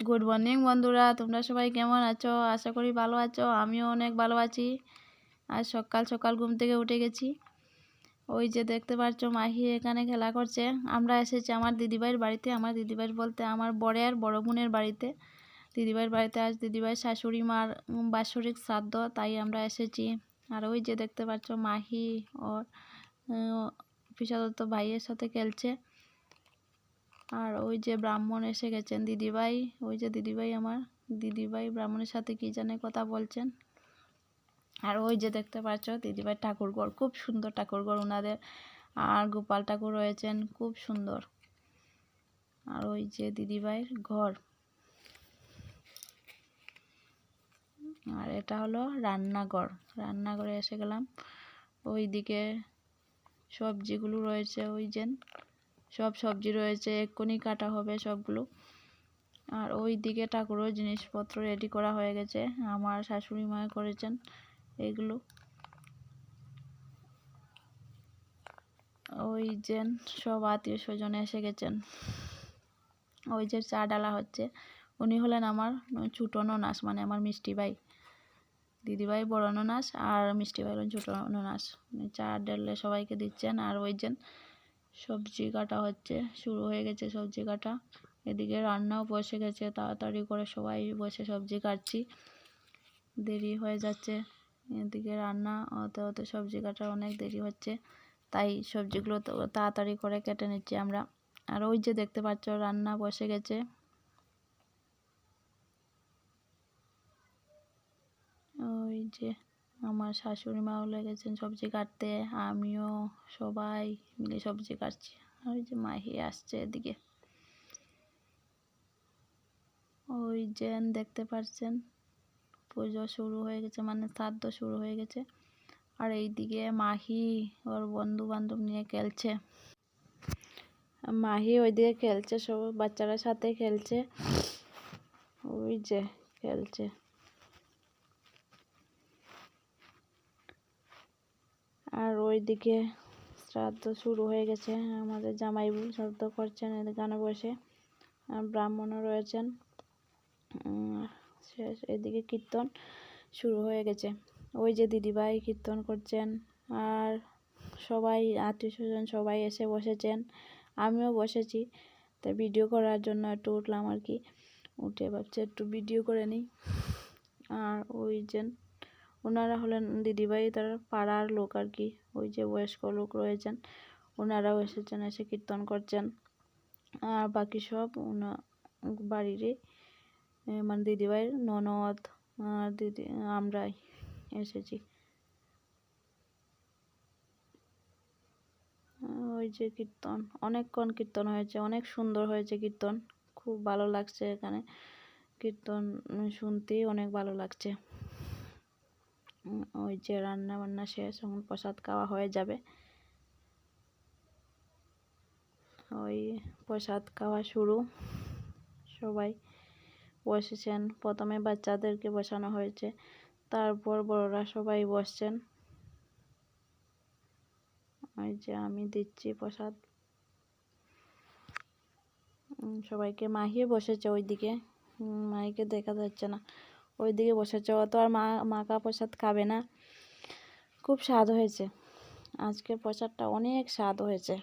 Good morning বন্ধুরা, তোমরা সবাই কেমন আছো? আশা করি ভালো আছো। আমিও অনেক ভালো আছি। আজ সকাল সকাল ঘুম থেকে উঠে গেছি। ওই যে দেখতে পাচ্ছ মাহি এখানে খেলা করছে। আমরা এসেছি আমার দিদিভাইয়ের বাড়িতে। আমার দিদিভাইয়ের বলতে আমার বড় বোনের বাড়িতে। দিদিভাইয়ের বাড়িতে আজ দিদিভাই শাশুড়ি মার বাৎসরিক শ্রাদ্ধ, তাই আমরা এসেছি। আর ওই যে দেখতে পাচ্ছ মাহি ওর পিসাদত্ত ভাইয়ের সাথে খেলছে। আর ওই যে ব্রাহ্মণ এসে গেছেন দিদিভাই, ওই যে দিদিভাই আমার দিদিভাই ব্রাহ্মণের সাথে কি জানে কথা বলছেন। আর ওই যে দেখতে পাচ্ছ দিদিভাই ঠাকুরঘর, খুব সুন্দর ঠাকুরঘর ওনাদের। আর গোপাল ঠাকুর রয়েছেন, খুব সুন্দর। আর ওই যে দিদিভাইয়ের ঘর। আর এটা হলো রান্নাঘর। রান্নাঘরে এসে গেলাম। ওইদিকে সবজিগুলো রয়েছে, ওই যে সব সবজি রয়েছে, এক্ষুনি কাটা হবে সবগুলো। আর ওই দিকে ঠাকুরের জিনিসপত্র রেডি করা হয়ে গেছে, আমার শাশুড়ি মা করেছেন এগুলো। ওই যে সব আত্মীয় স্বজন এসে গেছেন। ওই যে চা ডালা হচ্ছে, উনি হলেন আমার ছোট ননাস, মানে আমার মিষ্টি ভাই। দিদিভাই বড় ননাস আর মিষ্টি ভাই হলেন ছোট ননাস। উনি চা ঢেলে সবাইকে দিচ্ছেন। আর ওই যে সবজি কাটা হচ্ছে, শুরু হয়ে গেছে সবজি কাটা। এদিকে রান্নাও বসে গেছে, তাড়াতাড়ি করে সবাই বসে সবজি কাটছি, দেরি হয়ে যাচ্ছে। এদিকে রান্না হতে হতে সবজি কাটার অনেক দেরি হচ্ছে, তাই সবজিগুলো তাড়াতাড়ি করে কেটে নিচ্ছি আমরা। আর ওই যে দেখতে পাচ্ছ রান্না বসে গেছে। ওই যে আমার শাশুড়ি মাও লেগেছেন সবজি কাটতে, আমিও, সবাই মিলে সবজি কাটছি। আর ওই যে মাহি আসছে এদিকে। ওই যে দেখতে পাচ্ছেন পুজো শুরু হয়ে গেছে, মানে শ্রাদ্ধ শুরু হয়ে গেছে। আর এইদিকে মাহি ওর বন্ধু বান্ধব নিয়ে খেলছে। মাহি ওইদিকে খেলছে, সব বাচ্চারা সাথে খেলছে। ওই যে খেলছে। আর ওইদিকে শ্রাদ্ধ শুরু হয়ে গেছে, আমাদের জামাইবু শ্রাদ্ধ করছেন এখানে বসে। আর ব্রাহ্মণও রয়েছেন। শেষ এদিকে কীর্তন শুরু হয়ে গেছে। ওই যে দিদিভাই কীর্তন করছেন। আর সবাই আত্মীয় স্বজন সবাই এসে বসেছেন, আমিও বসেছি। তাই ভিডিও করার জন্য একটু উঠলাম আর কি। উঠে ভাবছি একটু ভিডিও করে নিই। আর ওই যে ওনারা হলেন দিদিভাই তার পাড়ার লোক আর কি, ওই যে বয়স্ক লোক রয়েছেন, ওনারাও এসেছেন, এসে কীর্তন করছেন। আর বাকি সব বাড়িরই, মানে দিদিভাইয়ের ননদ আর দিদি আমরাই এসেছি। ওই যে কীর্তন, অনেকক্ষণ কীর্তন হয়েছে, অনেক সুন্দর হয়েছে কীর্তন, খুব ভালো লাগছে এখানে কীর্তন শুনতেই অনেক ভালো লাগছে। ওই যে রান্না বান্না শেষ, এখন প্রসাদ খাওয়া হয়ে যাবে। ওই প্রসাদ খাওয়া শুরু, সবাই বসেছেন। প্রথমে বাচ্চাদেরকে বসানো হয়েছে, তারপর বড়রা সবাই বসছেন। ওই যে আমি দিচ্ছি প্রসাদ সবাইকে। মাহিও বসেছে ওইদিকে, মাহিকে দেখা যাচ্ছে না, ওইদিকে বসেছে। ও তো আর মাখা প্রসাদ খাবে না। খুব স্বাদ হয়েছে আজকের প্রসাদটা, অনেক স্বাদ হয়েছে,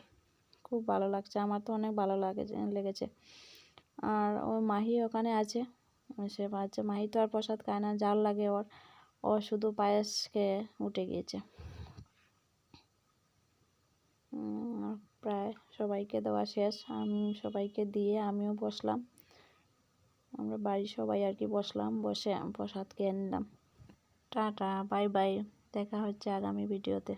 খুব ভালো লাগছে, আমার তো অনেক ভালো লেগেছে। আর ও মাহি ওখানে আছে, সে বাচ্চা মাহি তো আর প্রসাদ খায় না, জাল লাগে ওর, ও শুধু পায়েস খেয়ে উঠে গিয়েছে। প্রায় সবাইকে দেওয়া শেষ, আমি সবাইকে দিয়ে আমিও বসলাম। আমরা বাড়ির সবাই আর কি বসলাম, বসে প্রসাদ খেয়ে নিলাম। টাটা, বাই বাই, দেখা হচ্ছে আগামী ভিডিওতে।